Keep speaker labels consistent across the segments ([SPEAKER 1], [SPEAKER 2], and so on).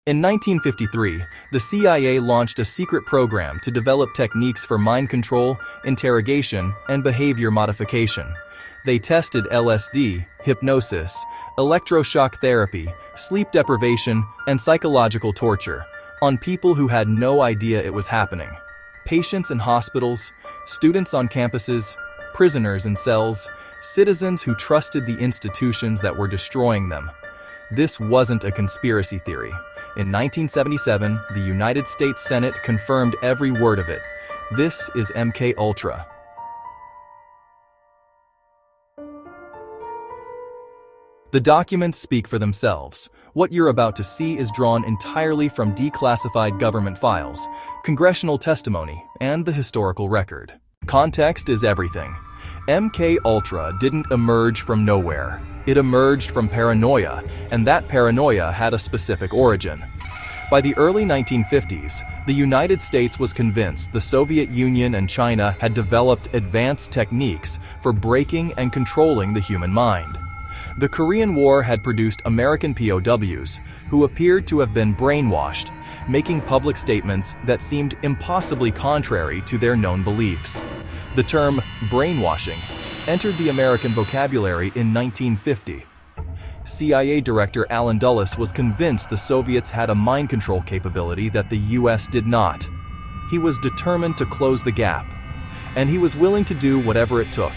[SPEAKER 1] In 1953, the CIA launched a secret program to develop techniques for mind control, interrogation, and behavior modification. They tested LSD, hypnosis, electroshock therapy, sleep deprivation, and psychological torture on people who had no idea it was happening. Patients in hospitals, students on campuses, prisoners in cells, citizens who trusted the institutions that were destroying them. This wasn't a conspiracy theory. In 1977, the United States Senate confirmed every word of it. This is MK Ultra. The documents speak for themselves. What you're about to see is drawn entirely from declassified government files, congressional testimony, and the historical record. Context is everything. MK Ultra didn't emerge from nowhere. It emerged from paranoia, and that paranoia had a specific origin. By the early 1950s, the United States was convinced the Soviet Union and China had developed advanced techniques for breaking and controlling the human mind. The Korean War had produced American POWs who appeared to have been brainwashed, making public statements that seemed impossibly contrary to their known beliefs. The term brainwashing entered the American vocabulary in 1950. CIA Director Allen Dulles was convinced the Soviets had a mind control capability that the US did not. He was determined to close the gap, and he was willing to do whatever it took.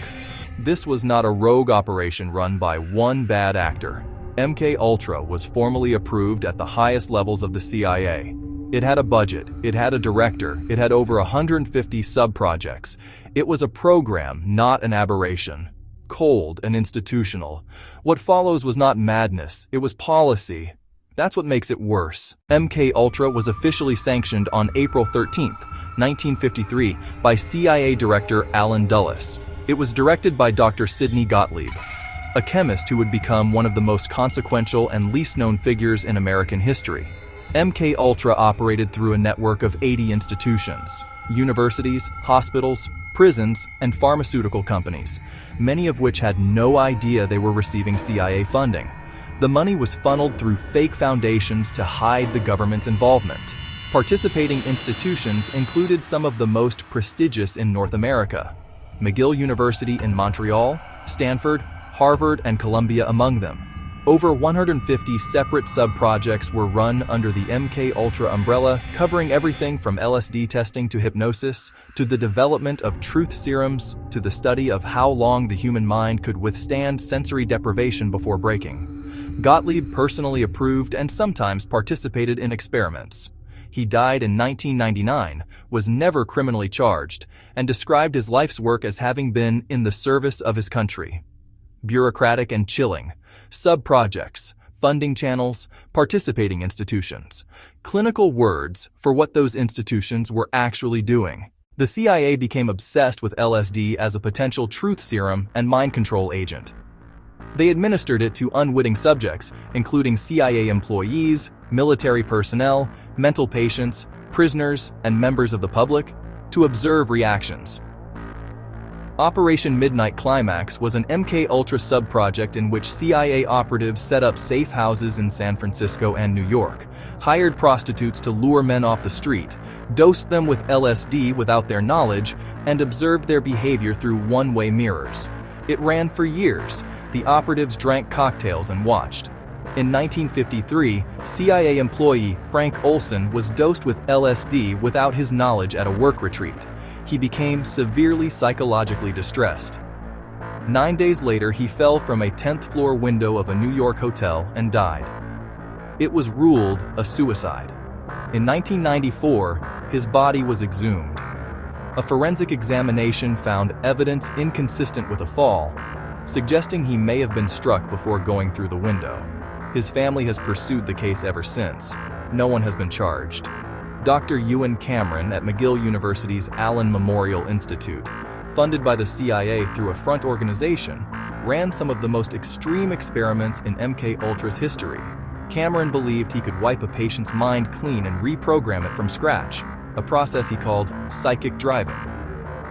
[SPEAKER 1] This was not a rogue operation run by one bad actor. MK Ultra was formally approved at the highest levels of the CIA. It had a budget, it had a director, it had over 150 sub-projects. It was a program, not an aberration. Cold and institutional. What follows was not madness, it was policy. That's what makes it worse. MK Ultra was officially sanctioned on April 13, 1953 by CIA Director Allen Dulles. It was directed by Dr. Sidney Gottlieb, a chemist who would become one of the most consequential and least known figures in American history. MK Ultra operated through a network of 80 institutions, universities, hospitals, prisons, and pharmaceutical companies, many of which had no idea they were receiving CIA funding. The money was funneled through fake foundations to hide the government's involvement. Participating institutions included some of the most prestigious in North America: McGill University in Montreal, Stanford, Harvard, and Columbia among them. Over 150 separate sub-projects were run under the MK Ultra umbrella, covering everything from LSD testing to hypnosis, to the development of truth serums, to the study of how long the human mind could withstand sensory deprivation before breaking. Gottlieb personally approved and sometimes participated in experiments. He died in 1999, was never criminally charged, and described his life's work as having been in the service of his country. Bureaucratic and chilling. Sub-projects, funding channels, participating institutions. Clinical words for what those institutions were actually doing. The CIA became obsessed with LSD as a potential truth serum and mind control agent. They administered it to unwitting subjects, including CIA employees, military personnel, mental patients, prisoners, and members of the public, to observe reactions. Operation Midnight Climax was an MK Ultra sub-project in which CIA operatives set up safe houses in San Francisco and New York, hired prostitutes to lure men off the street, dosed them with LSD without their knowledge, and observed their behavior through one-way mirrors. It ran for years. The operatives drank cocktails and watched. In 1953, CIA employee Frank Olson was dosed with LSD without his knowledge at a work retreat. He became severely psychologically distressed. 9 days later, he fell from a 10th-floor window of a New York hotel and died. It was ruled a suicide. In 1994, his body was exhumed. A forensic examination found evidence inconsistent with a fall, suggesting he may have been struck before going through the window. His family has pursued the case ever since. No one has been charged. Dr. Ewan Cameron at McGill University's Allen Memorial Institute, funded by the CIA through a front organization, ran some of the most extreme experiments in MK Ultra's history. Cameron believed he could wipe a patient's mind clean and reprogram it from scratch, a process he called psychic driving.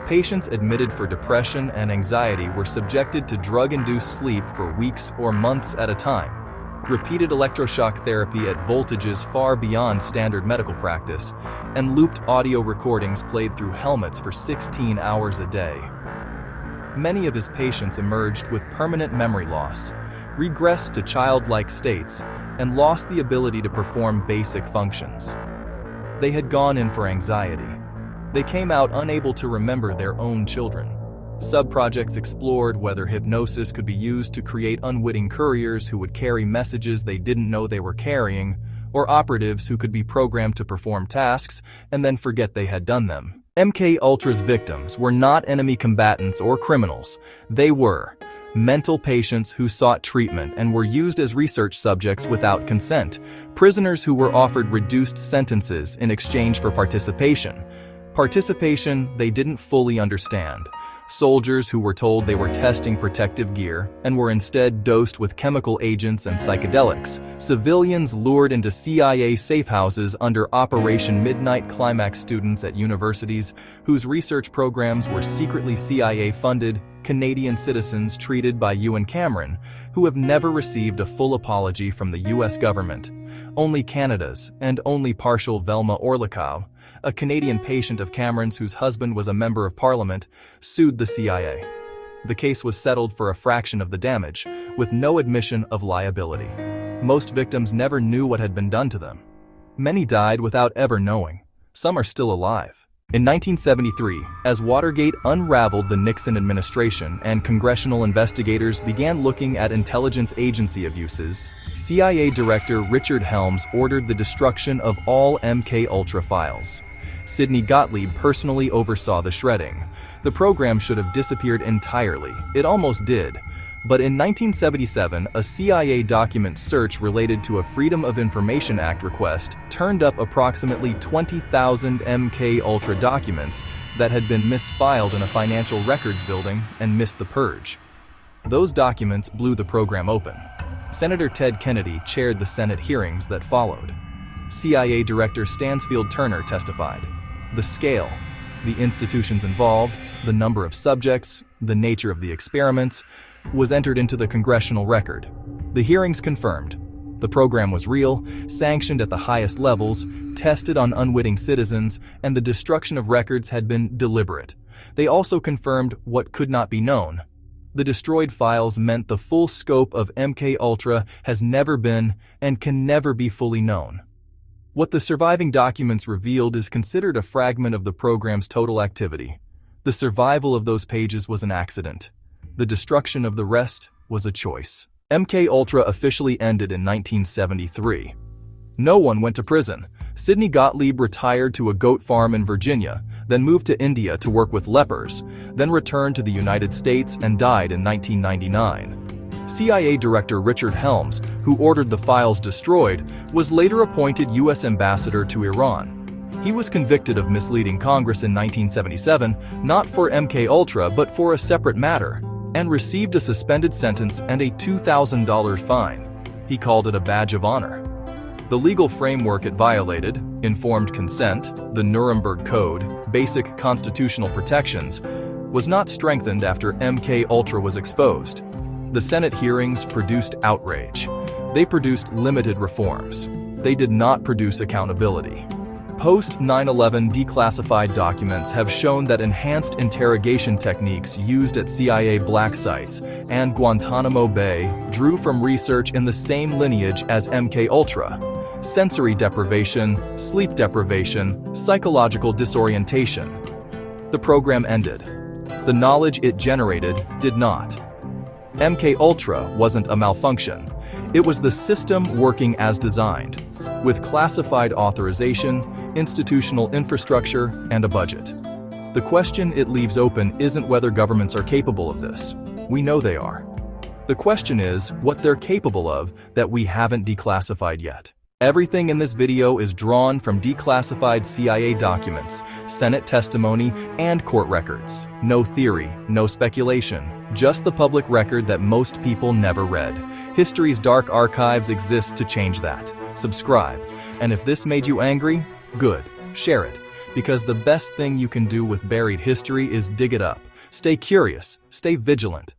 [SPEAKER 1] Patients admitted for depression and anxiety were subjected to drug-induced sleep for weeks or months at a time. repeated electroshock therapy at voltages far beyond standard medical practice, and looped audio recordings played through helmets for 16 hours a day. Many of his patients emerged with permanent memory loss, regressed to childlike states, and lost the ability to perform basic functions. They had gone in for anxiety. They came out unable to remember their own children. Sub-projects explored whether hypnosis could be used to create unwitting couriers who would carry messages they didn't know they were carrying, or operatives who could be programmed to perform tasks and then forget they had done them. MKUltra's victims were not enemy combatants or criminals. They were mental patients who sought treatment and were used as research subjects without consent, prisoners who were offered reduced sentences in exchange for participation they didn't fully understand, soldiers who were told they were testing protective gear and were instead dosed with chemical agents and psychedelics, civilians lured into CIA safe houses under Operation Midnight Climax, students at universities whose research programs were secretly CIA-funded, Canadian citizens treated by Ewan Cameron, who have never received a full apology from the US government. Only Canada's, and only partial Velma Orlikow, a Canadian patient of Cameron's whose husband was a member of parliament, sued the CIA. The case was settled for a fraction of the damage, with no admission of liability. Most victims never knew what had been done to them. Many died without ever knowing. Some are still alive. In 1973, as Watergate unraveled the Nixon administration and congressional investigators began looking at intelligence agency abuses, CIA Director Richard Helms ordered the destruction of all MKUltra files. Sidney Gottlieb personally oversaw the shredding. The program should have disappeared entirely. It almost did. But in 1977, a CIA document search related to a Freedom of Information Act request turned up approximately 20,000 MKUltra documents that had been misfiled in a financial records building and missed the purge. Those documents blew the program open. Senator Ted Kennedy chaired the Senate hearings that followed. CIA Director Stansfield Turner testified. The scale, the institutions involved, the number of subjects, the nature of the experiments, was entered into the congressional record. The hearings confirmed the program was real, sanctioned at the highest levels, tested on unwitting citizens, and the destruction of records had been deliberate. They also confirmed what could not be known. The destroyed files meant the full scope of MKUltra has never been and can never be fully known. What the surviving documents revealed is considered a fragment of the program's total activity. The survival of those pages was an accident. The destruction of the rest was a choice. MKUltra officially ended in 1973. No one went to prison. Sidney Gottlieb retired to a goat farm in Virginia, then moved to India to work with lepers, then returned to the United States and died in 1999. CIA Director Richard Helms, who ordered the files destroyed, was later appointed U.S. ambassador to Iran. He was convicted of misleading Congress in 1977, not for MKUltra but for a separate matter, and received a suspended sentence and a $2,000 fine. He called it a badge of honor. The legal framework it violated, informed consent, the Nuremberg Code, basic constitutional protections, was not strengthened after MKUltra was exposed. The Senate hearings produced outrage. They produced limited reforms. They did not produce accountability. Post-9/11 declassified documents have shown that enhanced interrogation techniques used at CIA black sites and Guantanamo Bay drew from research in the same lineage as MKUltra: sensory deprivation, sleep deprivation, psychological disorientation. The program ended. The knowledge it generated did not. MKUltra wasn't a malfunction. It was the system working as designed, with classified authorization, institutional infrastructure, and a budget. The question it leaves open isn't whether governments are capable of this. We know they are. The question is what they're capable of that we haven't declassified yet. Everything in this video is drawn from declassified CIA documents, Senate testimony, and court records. No theory, no speculation, just the public record that most people never read. History's dark archives exist to change that. Subscribe. And if this made you angry, good. Share it. Because the best thing you can do with buried history is dig it up. Stay curious. Stay vigilant.